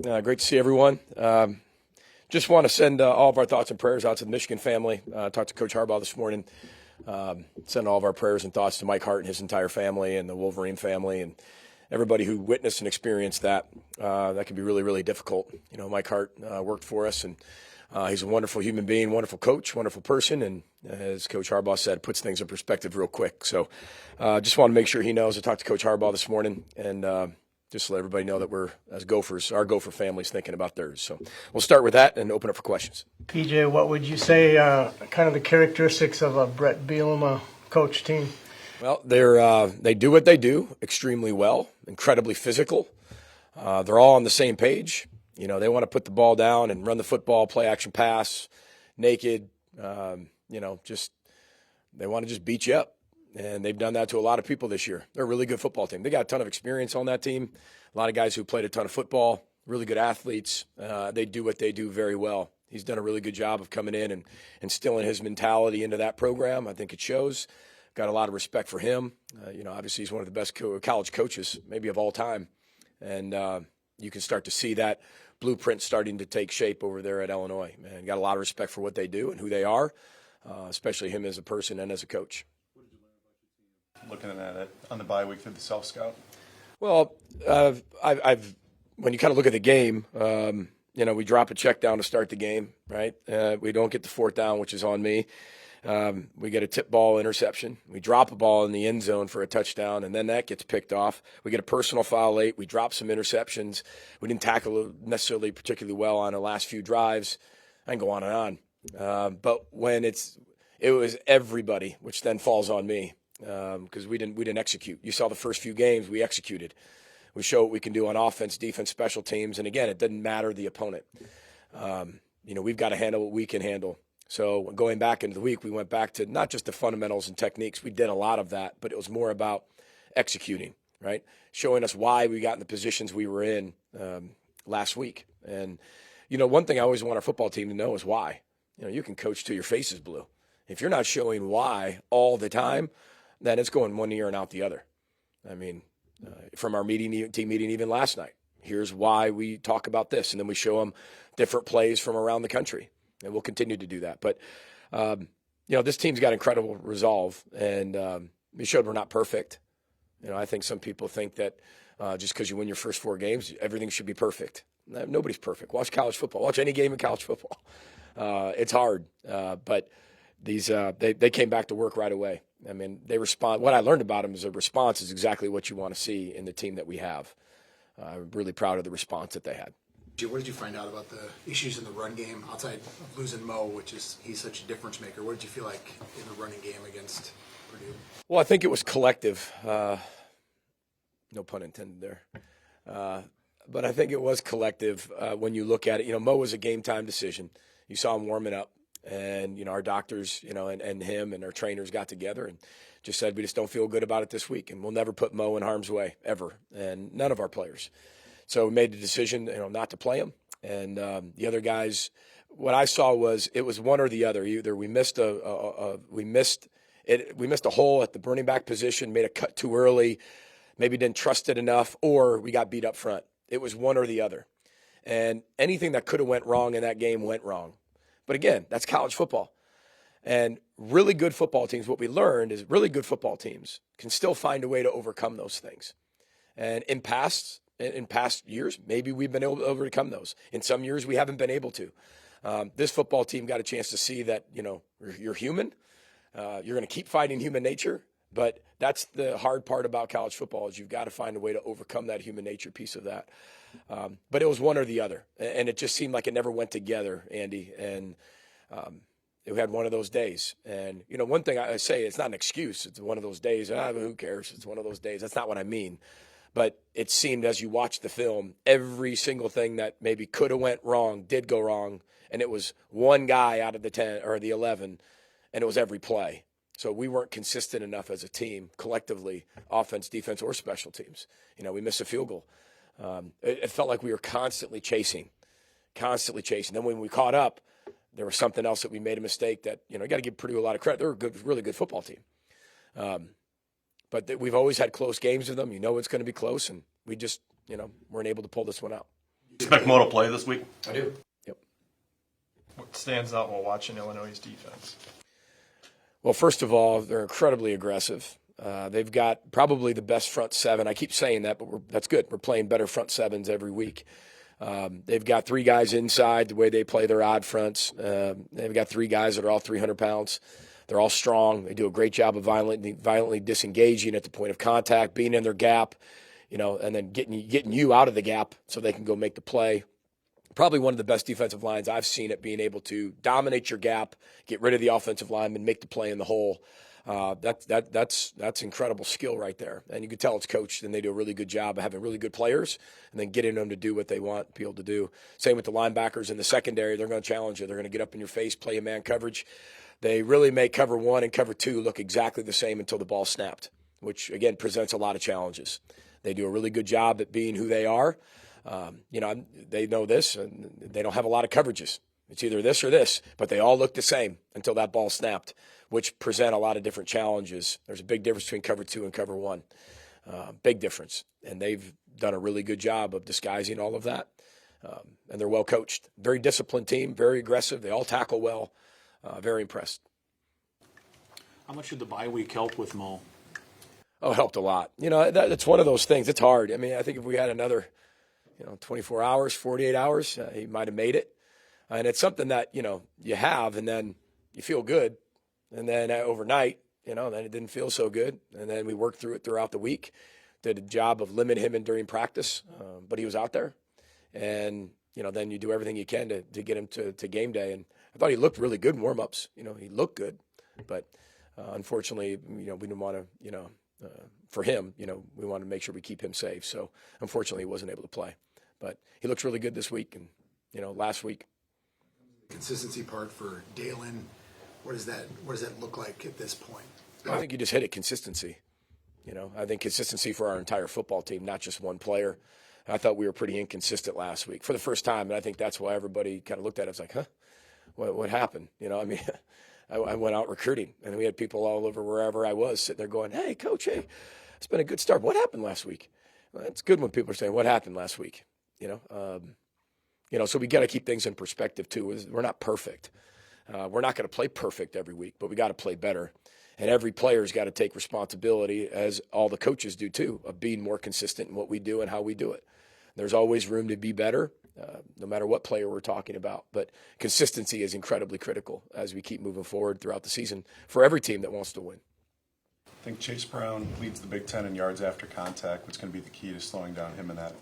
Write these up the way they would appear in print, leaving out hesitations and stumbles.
Great to see everyone. Just want to send all of our thoughts and prayers out to the Michigan family. Talked to Coach Harbaugh this morning. Send all of our prayers and thoughts to Mike Hart and his entire family and the Wolverine family and everybody who witnessed and experienced that. That can be really, really difficult. You know, Mike Hart worked for us, and he's a wonderful human being, wonderful coach, wonderful person, and as Coach Harbaugh said, puts things in perspective real quick. So just want to make sure he knows. I talked to Coach Harbaugh this morning, and just to let everybody know that we're, as Gophers, our Gopher family's thinking about theirs. So we'll start with that and open up for questions. PJ, what would you say kind of the characteristics of a Brett Bielema coach team? Well, they do what they do extremely well, incredibly physical. They're all on the same page. You know, they want to put the ball down and run the football, play action pass, naked. You know, they want to just beat you up. And they've done that to a lot of people this year. They're a really good football team. They got a ton of experience on that team. A lot of guys who played a ton of football, really good athletes. They do what they do very well. He's done a really good job of coming in and instilling his mentality into that program. I think it shows. Got a lot of respect for him. You know, obviously he's one of the best college coaches maybe of all time. And you can start to see that blueprint starting to take shape over there at Illinois. Man, got a lot of respect for what they do and who they are, especially him as a person and as a coach. Looking at it on the bye week through the self-scout? Well, when you kind of look at the game, you know, we drop a check down to start the game, right? We don't get the fourth down, which is on me. We get a tip ball interception. We drop a ball in the end zone for a touchdown, and then that gets picked off. We get a personal foul late. We drop some interceptions. We didn't tackle necessarily particularly well on the last few drives. I can go on and on. But when it was everybody, which then falls on me. Because we didn't execute. You saw the first few games, we executed. We show what we can do on offense, defense, special teams, and again, it doesn't matter the opponent. You know, we've got to handle what we can handle. So going back into the week, we went back to not just the fundamentals and techniques. We did a lot of that, but it was more about executing, right? Showing us why we got in the positions we were in last week. And, you know, one thing I always want our football team to know is why. You know, you can coach till your face is blue. If you're not showing why all the time, then it's going one ear and out the other. I mean, from our team meeting even last night, here's why we talk about this, and then we show them different plays from around the country, and we'll continue to do that. But, you know, this team's got incredible resolve, and we showed we're not perfect. You know, I think some people think that just because you win your first 4 games, everything should be perfect. Nobody's perfect. Watch college football. Watch any game in college football. It's hard, but they came back to work right away. I mean, they respond. What I learned about them is a response is exactly what you want to see in the team that we have. I'm really proud of the response that they had. What did you find out about the issues in the run game outside of losing Mo, he's such a difference maker? What did you feel like in the running game against Purdue? Well, I think it was collective. No pun intended there. But I think it was collective when you look at it. You know, Mo was a game time decision. You saw him warming up. And, you know, our doctors, you know, and him and our trainers got together and just said, we just don't feel good about it this week. And we'll never put Mo in harm's way, ever. And none of our players. So we made the decision, you know, not to play him. And the other guys, what I saw was it was one or the other. Either we missed a hole at the running back position, made a cut too early, maybe didn't trust it enough, or we got beat up front. It was one or the other. And anything that could have went wrong in that game went wrong. But again, that's college football. And really good football teams, what we learned is really good football teams can still find a way to overcome those things. And in past years, maybe we've been able to overcome those. In some years, we haven't been able to. This football team got a chance to see that, you know, you're human. You're going to keep fighting human nature. But that's the hard part about college football is you've got to find a way to overcome that human nature piece of that. But it was one or the other. And it just seemed like it never went together, Andy. And we had one of those days. And, you know, one thing I say, it's not an excuse. It's one of those days. Who cares? It's one of those days. That's not what I mean. But it seemed as you watched the film, every single thing that maybe could have went wrong did go wrong. And it was one guy out of the 10 or the 11, and it was every play. So we weren't consistent enough as a team, collectively, offense, defense, or special teams. You know, we missed a field goal. It felt like we were constantly chasing. Then when we caught up, there was something else that we made a mistake that, you know, you got to give Purdue a lot of credit. They're a good, really good football team. But we've always had close games with them. You know it's going to be close, and we just, you know, weren't able to pull this one out. Expect Mo to play this week? I do. Yep. What stands out while watching Illinois' defense? Well, first of all, they're incredibly aggressive. They've got probably the best front seven. I keep saying that, but that's good. We're playing better front sevens every week. They've got 3 guys inside the way they play their odd fronts. They've got 3 guys that are all 300 pounds. They're all strong. They do a great job of violently disengaging at the point of contact, being in their gap, and then getting you out of the gap so they can go make the play. Probably one of the best defensive lines I've seen at being able to dominate your gap, get rid of the offensive lineman, make the play in the hole. That's incredible skill right there. And you can tell it's coached, and they do a really good job of having really good players and then getting them to do what they want people to do. Same with the linebackers in the secondary. They're going to challenge you. They're going to get up in your face, play a man coverage. They really make cover 1 and cover 2 look exactly the same until the ball snapped, which, again, presents a lot of challenges. They do a really good job at being who they are. They know this, and they don't have a lot of coverages. It's either this or this, but they all look the same until that ball snapped, which present a lot of different challenges. There's a big difference between cover 2 and cover 1. Big difference. And they've done a really good job of disguising all of that. And they're well coached. Very disciplined team, very aggressive. They all tackle well. Very impressed. How much did the bye week help with Mo? Oh, helped a lot. That's one of those things. It's hard. I mean, I think if we had another, 24 hours, 48 hours, he might have made it. And it's something that, you have, and then you feel good. And then overnight, then it didn't feel so good. And then we worked through it throughout the week, did a job of limiting him in during practice, but he was out there. And, then you do everything you can to get him to game day. And I thought he looked really good in warm-ups. He looked good. But unfortunately, we didn't want to, for him, we wanted to make sure we keep him safe. So unfortunately, he wasn't able to play. But he looks really good this week and, last week. Consistency part for Dalen. What does that look like at this point? I think you just hit it, consistency. I think consistency for our entire football team, not just one player. I thought we were pretty inconsistent last week for the first time, and I think that's why everybody kind of looked at it. It was like, huh, what happened? I went out recruiting, and we had people all over wherever I was sitting there going, hey, coach, hey, it's been a good start. What happened last week? Well, it's good when people are saying, what happened last week? So we got to keep things in perspective, too. We're not perfect. We're not going to play perfect every week, but we got to play better. And every player's got to take responsibility, as all the coaches do, too, of being more consistent in what we do and how we do it. There's always room to be better, no matter what player we're talking about. But consistency is incredibly critical as we keep moving forward throughout the season for every team that wants to win. I think Chase Brown leads the Big Ten in yards after contact, which is going to be the key to slowing down him in that.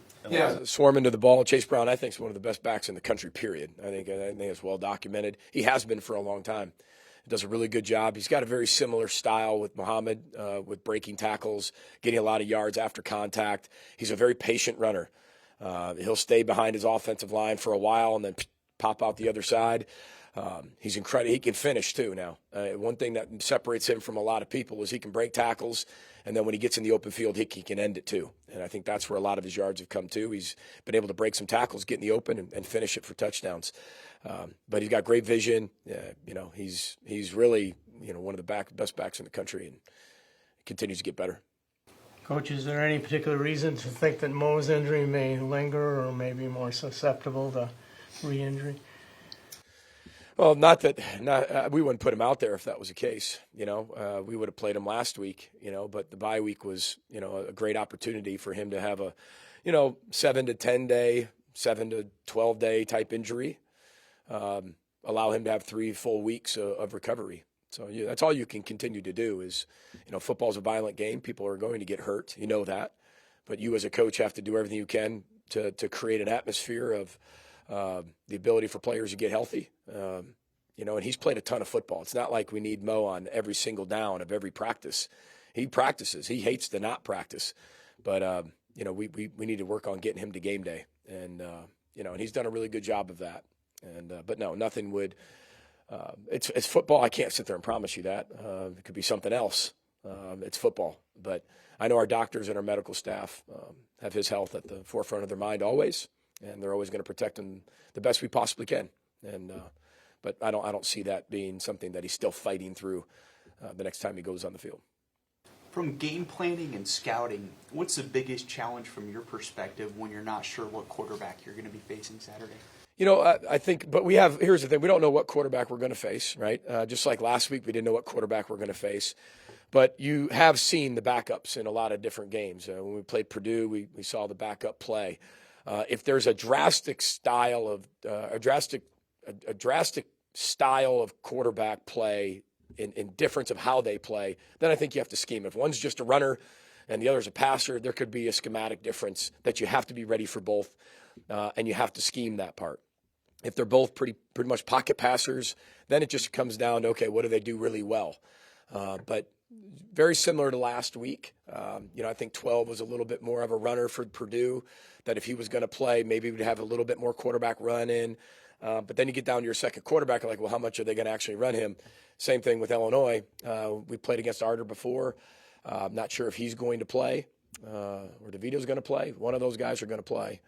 Swarming to the ball. Chase Brown, I think, is one of the best backs in the country, period. I think it's well documented. He has been for a long time. He does a really good job. He's got a very similar style with Muhammad, with breaking tackles, getting a lot of yards after contact. He's a very patient runner. He'll stay behind his offensive line for a while and then pop out the other side. He's incredible. He can finish, too, now. One thing that separates him from a lot of people is he can break tackles, and then when he gets in the open field, he can end it, too. And I think that's where a lot of his yards have come, too. He's been able to break some tackles, get in the open, and finish it for touchdowns. But he's got great vision. He's really one of the best backs in the country, and continues to get better. Coach, is there any particular reason to think that Mo's injury may linger or may be more susceptible to re-injury? Well, we wouldn't put him out there if that was the case. We would have played him last week, but the bye week was, a great opportunity for him to have a, 7 to 10 day, 7 to 12 day type injury, allow him to have 3 full weeks of recovery. So that's all you can continue to do is, football's a violent game. People are going to get hurt. You know that. But you as a coach have to do everything you can to create an atmosphere of the ability for players to get healthy. And he's played a ton of football. It's not like we need Mo on every single down of every practice. He practices. He hates to not practice. But, we need to work on getting him to game day. And, and he's done a really good job of that. And but no, nothing would it's football. I can't sit there and promise you that. It could be something else. It's football. But I know our doctors and our medical staff have his health at the forefront of their mind always, and they're always going to protect him the best we possibly can. And but I don't see that being something that he's still fighting through the next time he goes on the field. From game planning and scouting, what's the biggest challenge from your perspective when you're not sure what quarterback you're going to be facing Saturday? You know, I think, but here's the thing, we don't know what quarterback we're going to face, right? Just like last week, we didn't know what quarterback we're going to face. But you have seen the backups in a lot of different games. When we played Purdue, we saw the backup play. If there's a drastic style of a drastic style of quarterback play in difference of how they play, then I think you have to scheme. If one's just a runner and the other's a passer, there could be a schematic difference that you have to be ready for both, and you have to scheme that part. If they're both pretty much pocket passers, then it just comes down to, okay, what do they do really well? But very similar to last week. I think 12 was a little bit more of a runner for Purdue, that if he was going to play, maybe we'd have a little bit more quarterback run in. But then you get down to your second quarterback, like, well, how much are they going to actually run him? Same thing with Illinois. We played against Arter before. I'm not sure if he's going to play or DeVito's going to play. One of those guys are going to play.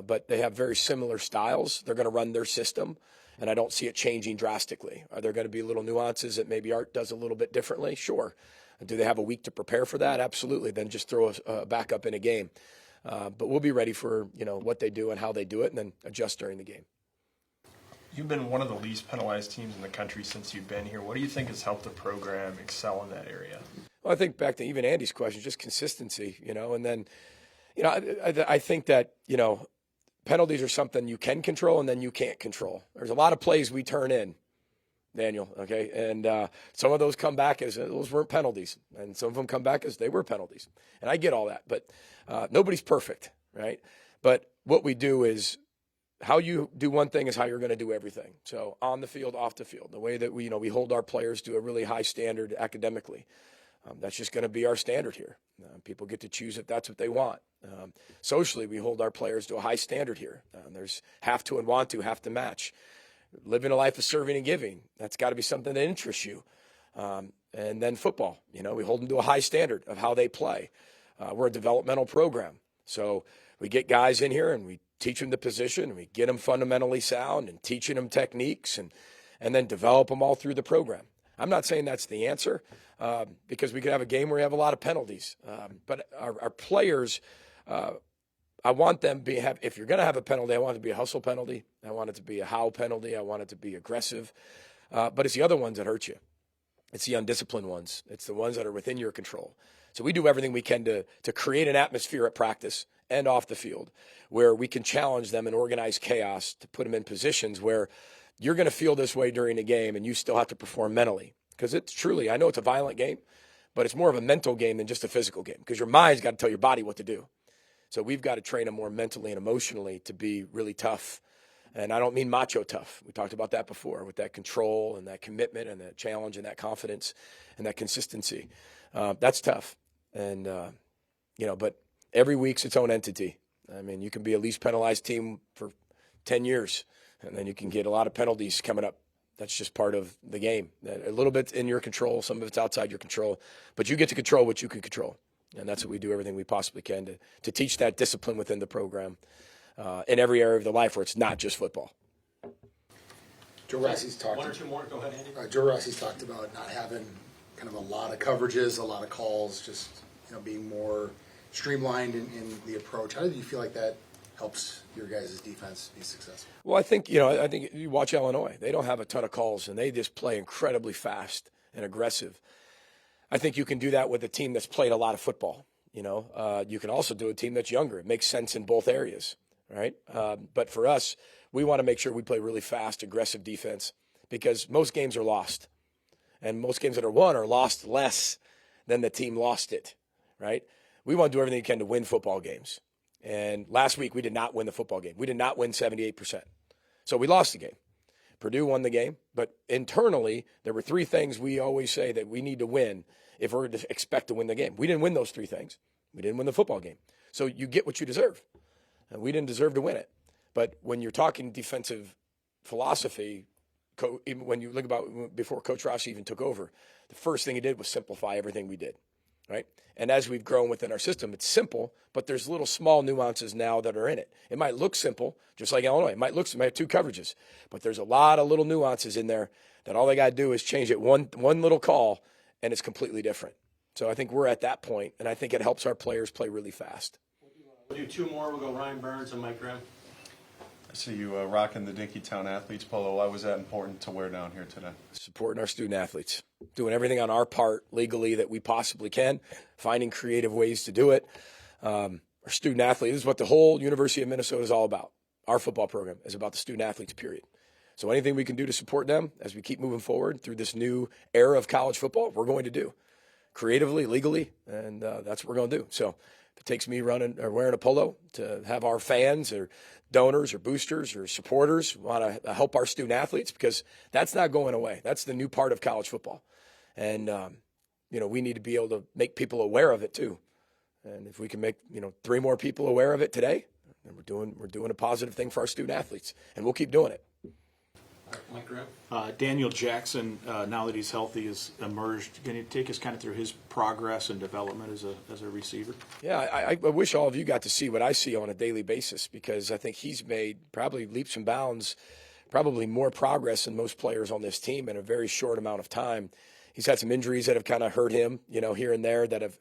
But they have very similar styles. They're going to run their system, and I don't see it changing drastically. Are there going to be little nuances that maybe Art does a little bit differently? Sure. Do they have a week to prepare for that? Absolutely. Then just throw a backup in a game. But we'll be ready for what they do and how they do it, and then adjust during the game. You've been one of the least penalized teams in the country since you've been here. What do you think has helped the program excel in that area? Well, I think back to even Andy's question, just consistency, and then, I think that, penalties are something you can control and then you can't control. There's a lot of plays we turn in, Daniel, okay? And some of those come back as those weren't penalties, and some of them come back as they were penalties. And I get all that, but nobody's perfect, right? But what we do is, how you do one thing is how you're going to do everything. So on the field, off the field, the way that we hold our players to a really high standard academically. That's just going to be our standard here. People get to choose if that's what they want. Socially, we hold our players to a high standard here. There's have to and want to have to match. Living a life of serving and giving, that's got to be something that interests you. And then football, we hold them to a high standard of how they play. We're a developmental program. So we get guys in here and we teach them the position, and we get them fundamentally sound and teaching them techniques and then develop them all through the program. I'm not saying that's the answer, because we could have a game where we have a lot of penalties. But our players, I want them if you're going to have a penalty, I want it to be a hustle penalty. I want it to be a howl penalty. I want it to be aggressive. But it's the other ones that hurt you. It's the undisciplined ones. It's the ones that are within your control. So we do everything we can to create an atmosphere at practice and off the field where we can challenge them and organize chaos to put them in positions where you're going to feel this way during the game and you still have to perform mentally. Because it's truly, I know it's a violent game, but it's more of a mental game than just a physical game, because your mind's got to tell your body what to do. So we've got to train them more mentally and emotionally to be really tough. And I don't mean macho tough. We talked about that before, with that control and that commitment and that challenge and that confidence and that consistency. That's tough. And, but every week's its own entity. I mean, you can be a least penalized team for 10 years, and then you can get a lot of penalties coming up. That's just part of the game. A little bit in your control, some of it's outside your control, but you get to control what you can control. And that's what we do, everything we possibly can to teach that discipline within the program in every area of their life where it's not just football. Joe Rossi's talked. One or two more. Go ahead, Andy. Joe Rossi's talked about not having kind of a lot of coverages, a lot of calls, just being more streamlined in the approach. How do you feel like that helps your guys' defense be successful? Well, I think you watch Illinois. They don't have a ton of calls, and they just play incredibly fast and aggressive. I think you can do that with a team that's played a lot of football. You can also do a team that's younger. It makes sense in both areas, right? But for us, we want to make sure we play really fast, aggressive defense, because most games are lost. And most games that are won are lost less than the team lost it, right? We want to do everything we can to win football games. And last week, we did not win the football game. We did not win 78%. So we lost the game. Purdue won the game, but internally, there were three things we always say that we need to win if we're to expect to win the game. We didn't win those three things. We didn't win the football game. So you get what you deserve. And we didn't deserve to win it. But when you're talking defensive philosophy, even when you look about before Coach Rossi even took over, the first thing he did was simplify everything we did, right? And as we've grown within our system, it's simple, but there's little small nuances now that are in it. It might look simple, just like Illinois. It might have two coverages, but there's a lot of little nuances in there that all they got to do is change it one little call, and it's completely different. So I think we're at that point, and I think it helps our players play really fast. We'll do two more. We'll go Ryan Burns and Mike Grimm. I see you rocking the Dinkytown Athletes polo. Why was that important to wear down here today? Supporting our student athletes, doing everything on our part legally that we possibly can, finding creative ways to do it. Our student athletes, this is what the whole University of Minnesota is all about. Our football program is about the student athletes, period. So anything we can do to support them as we keep moving forward through this new era of college football, we're going to do. Creatively, legally, and that's what we're going to do. So if it takes me running or wearing a polo to have our fans or donors or boosters or supporters want to help our student athletes, because that's not going away. That's the new part of college football. And, we need to be able to make people aware of it too. And if we can make, 3 more people aware of it today, then we're doing a positive thing for our student athletes, and we'll keep doing it. Mike Grimm. Daniel Jackson, now that he's healthy, has emerged. Can you take us kind of through his progress and development as a receiver? Yeah, I wish all of you got to see what I see on a daily basis, because I think he's made probably leaps and bounds, probably more progress than most players on this team in a very short amount of time. He's had some injuries that have kind of hurt him, here and there, that have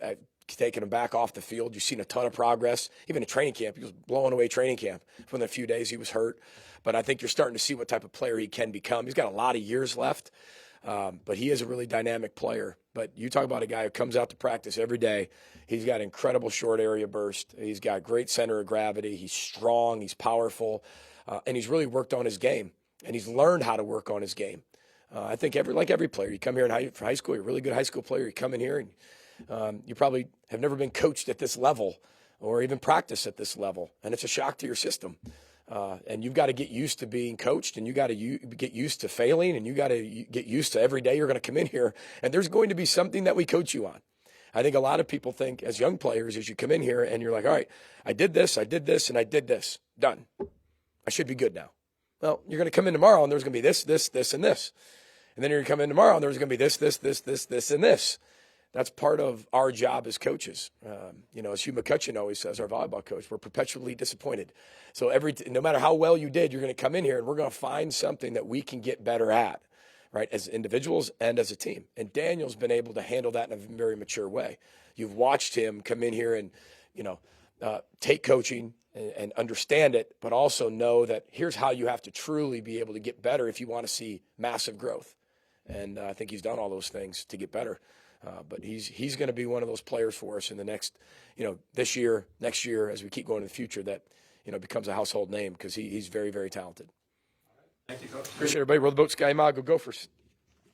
taken him back off the field. You've seen a ton of progress. Even in training camp, he was blowing away training camp. From the few days he was hurt. But I think you're starting to see what type of player he can become. He's got a lot of years left, but he is a really dynamic player. But you talk about a guy who comes out to practice every day. He's got incredible short area burst. He's got great center of gravity. He's strong. He's powerful. And he's really worked on his game. And he's learned how to work on his game. I think like every player, you come here for high school, you're a really good high school player. You come in here and you probably have never been coached at this level or even practiced at this level. And it's a shock to your system. And you've got to get used to being coached, and you got to get used to failing, and you got to get used to every day you're going to come in here, and there's going to be something that we coach you on. I think a lot of people think as young players, as you come in here and you're like, all right, I did this, and I did this. Done. I should be good now. Well, you're going to come in tomorrow, and there's going to be this, and this. And then you're going to come in tomorrow, and there's going to be this, and this. That's part of our job as coaches. As Hugh McCutcheon always says, our volleyball coach, we're perpetually disappointed. So no matter how well you did, you're going to come in here and we're going to find something that we can get better at, right, as individuals and as a team. And Daniel's been able to handle that in a very mature way. You've watched him come in here and, take coaching and understand it, but also know that here's how you have to truly be able to get better if you want to see massive growth. And I think he's done all those things to get better. But he's going to be one of those players for us in the next, this year, next year, as we keep going in the future, that, becomes a household name, because he's very, very talented. Thank you, Coach. Appreciate everybody. Roll the boat, Sky Ma, go Gophers.